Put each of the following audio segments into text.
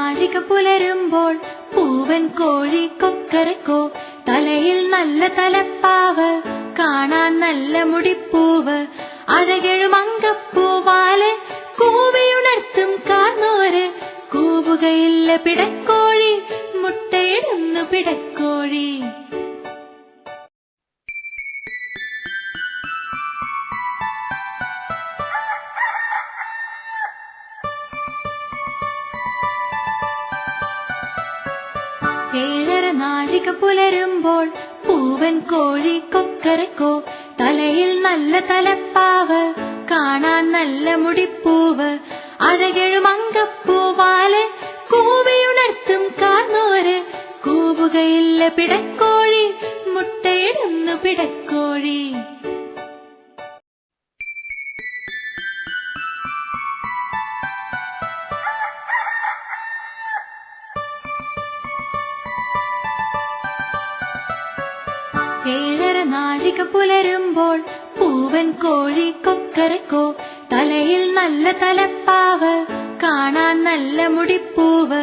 നാഴിക പുലരുമ്പോൾ പൂവൻ കോഴി കൊക്കരക്കോ. തലയിൽ നല്ല തലപ്പാവ്, കാണാൻ നല്ല മുടിപ്പൂവ്, അഴകെഴും അങ്കപ്പൂവാല് കൂവിയുണർത്തും കാർന്നോര്. കൂവുകയില്ല പിടക്കോഴി, മുട്ടയിടുന്നു പിടക്കോഴി. ഏഴര നാഴിക പുലരുമ്പോൾ പൂവൻ കോഴി കൊക്കരക്കോ. തലയിൽ നല്ല തലപ്പാവ്, കാണാൻ നല്ല മുടിപ്പൂവ്, അഴകെഴും അങ്കപ്പൂവാല് കൂവിയുണർത്തും കാർന്നോര്. കൂവുകയില്ല പിടക്കോഴി, മുട്ടയിടുന്നു പിടക്കോഴി. ഏഴര നാഴിക പുലരുമ്പോൾ പൂവൻ കോഴി കൊക്കരക്കോ. തലയിൽ നല്ല തലപ്പാവ്, കാണാൻ നല്ല മുടിപ്പൂവ്,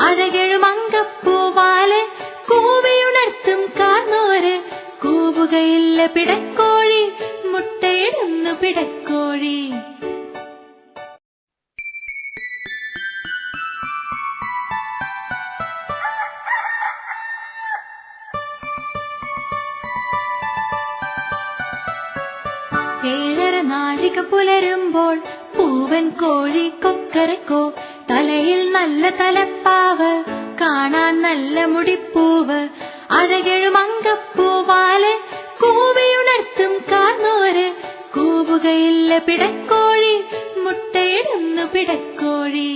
അഴകെഴും അങ്കപ്പൂവാല് കൂവിയുണർത്തും കാർന്നോര്. കൂവുകയില്ല പിടക്കോഴി, മുട്ടയിടുന്നു പിടക്കോഴി. ഏഴര നാഴിക പുലരുമ്പോൾ പൂവൻ കോഴി കൊക്കരക്കോ. തലയിൽ നല്ല തലപ്പാവ്, കാണാൻ നല്ല മുടിപ്പൂവ്, അഴകെഴും അങ്കപ്പൂവാല് കൂവിയുണർത്തും കാർന്നോര്. കൂവുകയില്ല പിടക്കോഴി, മുട്ടയിടുന്നു പിടക്കോഴി. 「ഏഴര നാഴിക പുലരുമ്പോൾ പൂവൻ കോഴി കൊക്കരക്കോ. തലയിൽ നല്ല തലപ്പാവ്, കാണാൻ നല്ല മുടിപ്പൂവ്, അഴകെഴും അങ്കപ്പൂവാല് കൂവിയുണർത്തും കാർന്നോര്. കൂവുകയില്ല പിടക്കോഴി, മുട്ടയിടുന്നു പിടക്കോഴി.